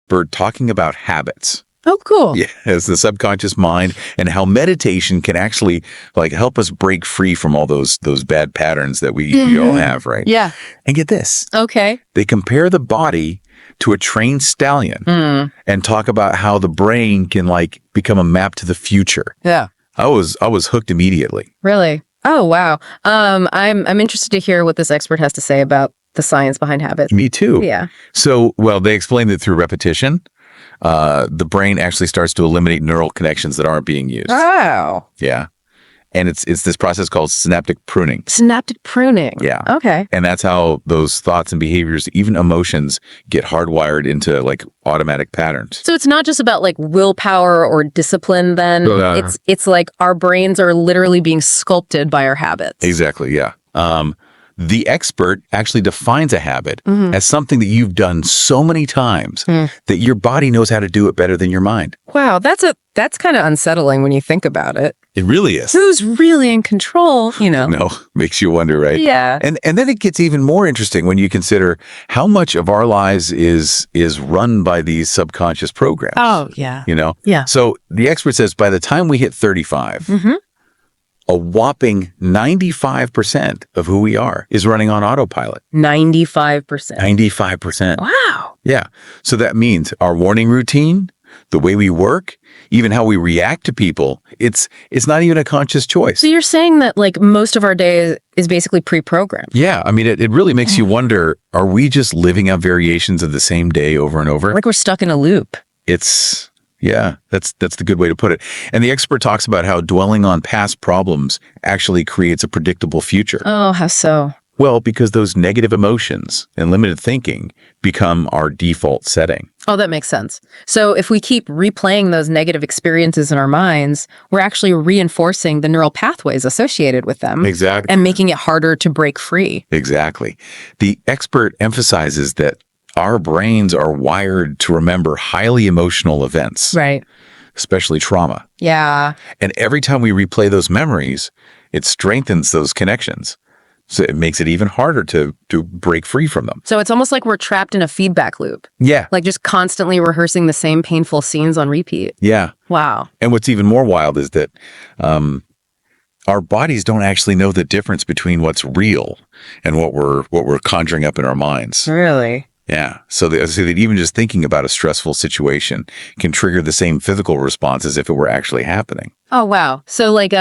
expert talking about habits. Oh, cool. Yeah, as the subconscious mind, and how meditation can actually like help us break free from all those bad patterns that we all have, right? Yeah. And get this. Okay. They compare the body to a trained stallion and talk about how the brain can like become a map to the future. Yeah. I was hooked immediately. Really? Oh, wow. I'm interested to hear what this expert has to say about the science behind habits. Me too. Yeah. So, well, they explained that through repetition, the brain actually starts to eliminate neural connections that aren't being used. Oh. Yeah. And it's this process called synaptic pruning. Synaptic pruning. Yeah. Okay. And that's how those thoughts and behaviors, even emotions, get hardwired into like automatic patterns. So it's not just about like willpower or discipline then. It's like our brains are literally being sculpted by our habits. Exactly, yeah. The expert actually defines a habit as something that you've done so many times that your body knows how to do it better than your mind. Wow, that's kind of unsettling when you think about it. It really is. Who's really in control, you know? No, makes you wonder, right? Yeah. And then it gets even more interesting when you consider how much of our lives is run by these subconscious programs. Oh, yeah. You know? Yeah. So the expert says by the time we hit 35, a whopping 95% of who we are is running on autopilot. 95%. 95%. Wow. Yeah. So that means our morning routine, the way we work, even how we react to people, it's not even a conscious choice. So you're saying that like most of our day is basically pre-programmed. Yeah. I mean, it really makes you wonder, are we just living out variations of the same day over and over? Like we're stuck in a loop. Yeah, that's the good way to put it. And the expert talks about how dwelling on past problems actually creates a predictable future. Oh, how so? Well, because those negative emotions and limited thinking become our default setting. Oh, that makes sense. So if we keep replaying those negative experiences in our minds, we're actually reinforcing the neural pathways associated with them. Exactly. And making it harder to break free. Exactly. The expert emphasizes that our brains are wired to remember highly emotional events. Right. Especially trauma. Yeah. And every time we replay those memories, it strengthens those connections. So it makes it even harder to break free from them. So it's almost like we're trapped in a feedback loop. Yeah. Like just constantly rehearsing the same painful scenes on repeat. Yeah. Wow. And what's even more wild is that our bodies don't actually know the difference between what's real and what we're conjuring up in our minds. Really? Yeah. So that even just thinking about a stressful situation can trigger the same physical response as if it were actually happening. Oh, wow. So like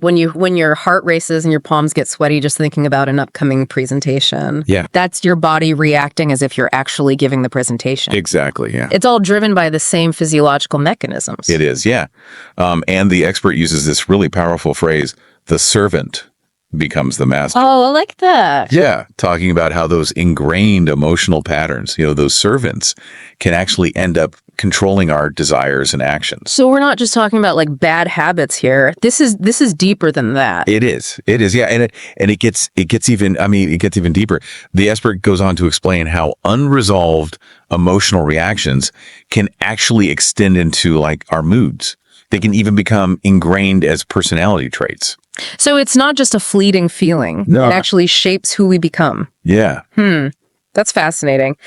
when your heart races and your palms get sweaty just thinking about an upcoming presentation. Yeah. That's your body reacting as if you're actually giving the presentation. Exactly. Yeah. It's all driven by the same physiological mechanisms. It is. Yeah. And the expert uses this really powerful phrase, the servant becomes the master. Oh, I like that. Yeah, talking about how those ingrained emotional patterns, those servants can actually end up controlling our desires and actions. So we're not just talking about like bad habits here. This is deeper than that. It is. Yeah, and it gets even deeper. The expert goes on to explain how unresolved emotional reactions can actually extend into like our moods. They can even become ingrained as personality traits. So it's not just a fleeting feeling. No. It actually shapes who we become. Yeah. That's fascinating.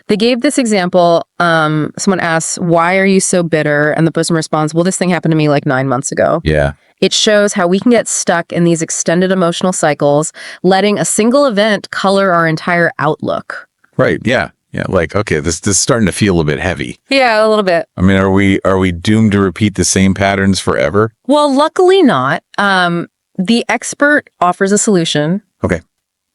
They gave this example. Someone asks, why are you so bitter? And the person responds, well, this thing happened to me like 9 months ago. Yeah. It shows how we can get stuck in these extended emotional cycles, letting a single event color our entire outlook. Right. Yeah. Yeah. Like, okay, this is starting to feel a bit heavy. Yeah, a little bit. I mean, are we doomed to repeat the same patterns forever? Well, luckily not. The expert offers a solution. Okay.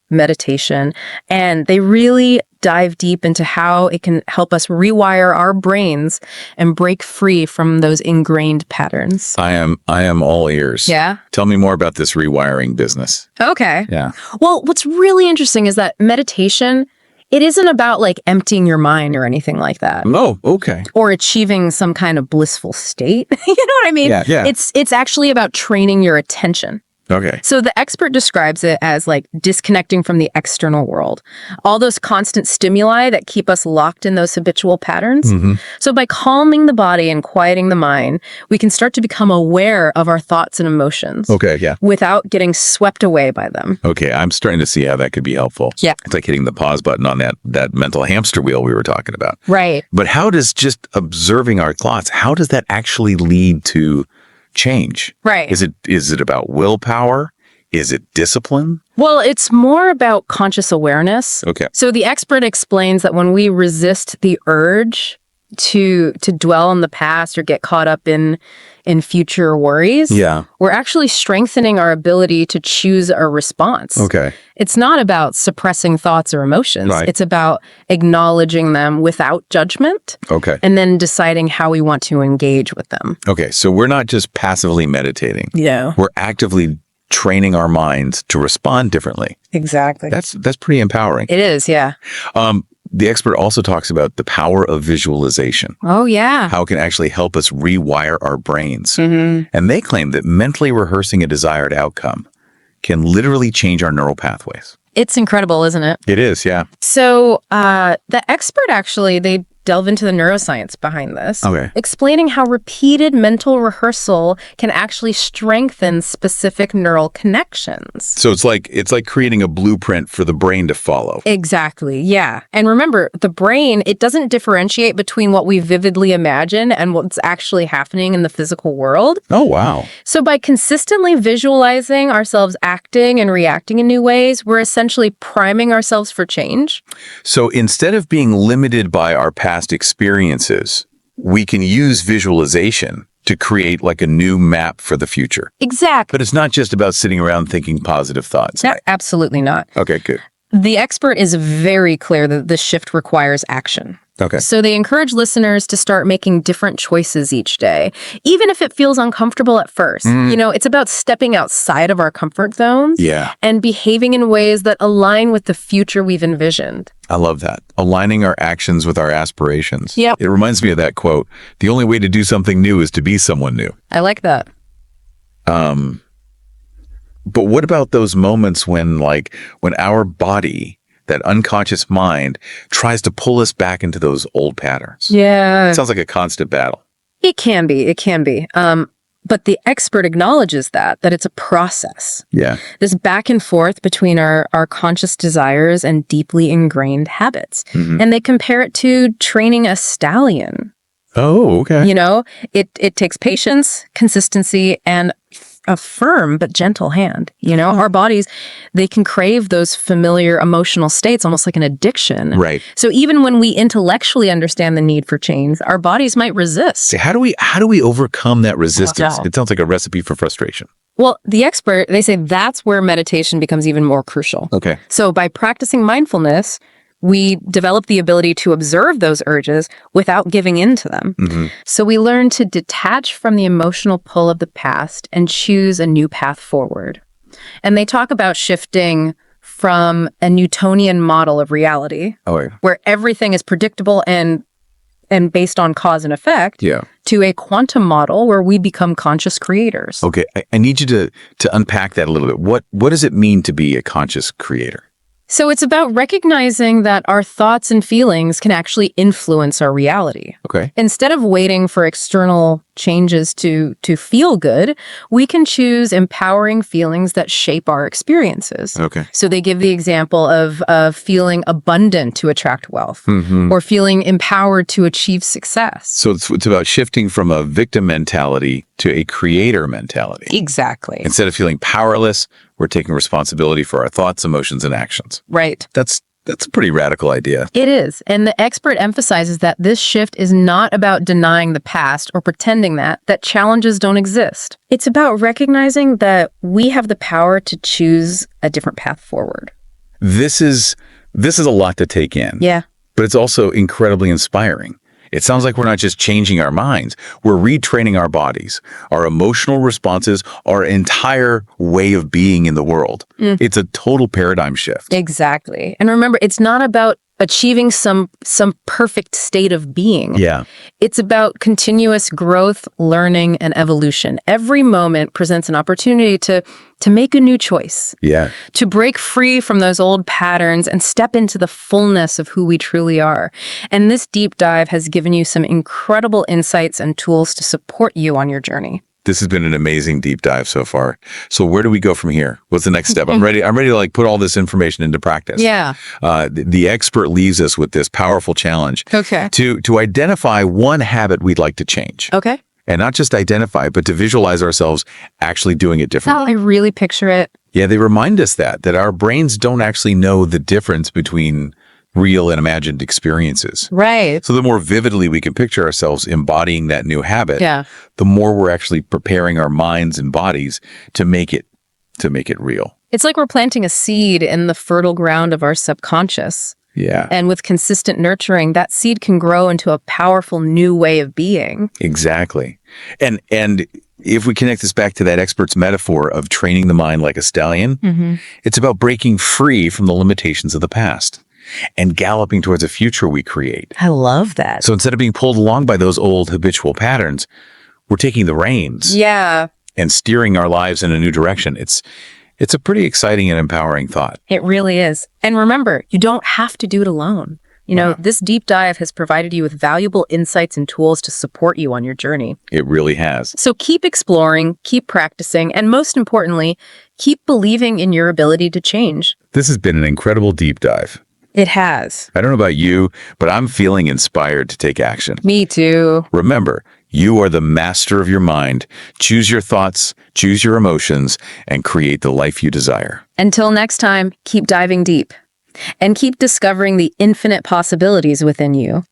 Meditation. And they really dive deep into how it can help us rewire our brains and break free from those ingrained patterns. I am all ears. Yeah. Tell me more about this rewiring business. Okay. Yeah. Well, what's really interesting is that meditation, it isn't about like emptying your mind or anything like that. Oh, okay. Or achieving some kind of blissful state. You know what I mean? Yeah. It's actually about training your attention. Okay. So the expert describes it as like disconnecting from the external world. All those constant stimuli that keep us locked in those habitual patterns. So by calming the body and quieting the mind, we can start to become aware of our thoughts and emotions. Okay, yeah. Without getting swept away by them. Okay, I'm starting to see how that could be helpful. Yeah. It's like hitting the pause button on that mental hamster wheel we were talking about. Right. But how does just observing our thoughts, how does that actually lead to change? Right. Is it about willpower? Is it discipline? Well, it's more about conscious awareness. Okay. So the expert explains that when we resist the urge to dwell on the past or get caught up in future worries, we're actually strengthening our ability to choose a response. Okay. It's not about suppressing thoughts or emotions. Right. It's about acknowledging them without judgment. Okay. And then deciding how we want to engage with them. Okay, so we're not just passively meditating. Yeah. We're actively training our minds to respond differently. Exactly. That's pretty empowering. It is, yeah. The expert also talks about the power of visualization, Oh, yeah. how it can actually help us rewire our brains. Mm-hmm. And they claim that mentally rehearsing a desired outcome can literally change our neural pathways. It's incredible, isn't it? It is, yeah. So the expert actually, they delve into the neuroscience behind this, Okay. explaining how repeated mental rehearsal can actually strengthen specific neural connections. So it's like creating a blueprint for the brain to follow. Exactly, yeah. And remember, the brain, it doesn't differentiate between what we vividly imagine and what's actually happening in the physical world. Oh, wow. So by consistently visualizing ourselves acting and reacting in new ways, we're essentially priming ourselves for change. So instead of being limited by our past experiences, we can use visualization to create like a new map for the future. Exactly. But it's not just about sitting around thinking positive thoughts. No, absolutely not. Okay, good. The expert is very clear that this shift requires action. Okay. So they encourage listeners to start making different choices each day, even if it feels uncomfortable at first. You know, it's about stepping outside of our comfort zones and behaving in ways that align with the future we've envisioned. I love that. Aligning our actions with our aspirations. Yep. It reminds me of that quote, the only way to do something new is to be someone new. I like that. But what about those moments when our body, that unconscious mind, tries to pull us back into those old patterns? Yeah. It sounds like a constant battle. It can be. It can be. But the expert acknowledges that it's a process. Yeah. This back and forth between our conscious desires and deeply ingrained habits. And they compare it to training a stallion. Oh, okay. You know, it takes patience, consistency, and a firm but gentle hand. You know, our bodies, they can crave those familiar emotional states, almost like an addiction. Right. So even when we intellectually understand the need for change, our bodies might resist. So how do we overcome that resistance? Wow. It sounds like a recipe for frustration. Well, the expert, they say that's where meditation becomes even more crucial. Okay. So by practicing mindfulness, we develop the ability to observe those urges without giving in to them. So we learn to detach from the emotional pull of the past and choose a new path forward. And they talk about shifting from a Newtonian model of reality, where everything is predictable and based on cause and effect, to a quantum model where we become conscious creators. Okay. I need you to unpack that a little bit. What does it mean to be a conscious creator? So it's about recognizing that our thoughts and feelings can actually influence our reality. Okay. Instead of waiting for external changes to feel good, we can choose empowering feelings that shape our experiences. Okay. So they give the example of feeling abundant to attract wealth, or feeling empowered to achieve success. So it's about shifting from a victim mentality to a creator mentality. Exactly. Instead of feeling powerless, we're taking responsibility for our thoughts, emotions, and actions. Right. That's a pretty radical idea. It is. And the expert emphasizes that this shift is not about denying the past or pretending that challenges don't exist. It's about recognizing that we have the power to choose a different path forward. This is a lot to take in. Yeah. But it's also incredibly inspiring. It sounds like we're not just changing our minds, we're retraining our bodies, our emotional responses, our entire way of being in the world. It's a total paradigm shift. Exactly. And remember, it's not about achieving some perfect state of being. Yeah. It's about continuous growth, learning, and evolution. Every moment presents an opportunity to make a new choice, Yeah. to break free from those old patterns and step into the fullness of who we truly are. And this deep dive has given you some incredible insights and tools to support you on your journey. This has been an amazing deep dive so far. So where do we go from here? What's the next step? I'm ready to like put all this information into practice. Yeah. The expert leaves us with this powerful challenge. Okay. To identify one habit we'd like to change. Okay. And not just identify, but to visualize ourselves actually doing it differently. I really picture it. Yeah, they remind us that our brains don't actually know the difference between real and imagined experiences. Right. So the more vividly we can picture ourselves embodying that new habit, Yeah. the more we're actually preparing our minds and bodies to make it real. It's like we're planting a seed in the fertile ground of our subconscious. Yeah, And with consistent nurturing, that seed can grow into a powerful new way of being. exactly. And if we connect this back to that expert's metaphor of training the mind like a stallion, it's about breaking free from the limitations of the past and galloping towards a future we create. I love that. So instead of being pulled along by those old habitual patterns, we're taking the reins Yeah, and steering our lives in a new direction. It's a pretty exciting and empowering thought. it really is. And remember, you don't have to do it alone. You know, this deep dive has provided you with valuable insights and tools to support you on your journey. It really has. So keep exploring, keep practicing, and most importantly, keep believing in your ability to change. This has been an incredible deep dive. It has. I don't know about you, but I'm feeling inspired to take action. Me too. Remember, you are the master of your mind. Choose your thoughts, choose your emotions, and create the life you desire. Until next time, keep diving deep and keep discovering the infinite possibilities within you.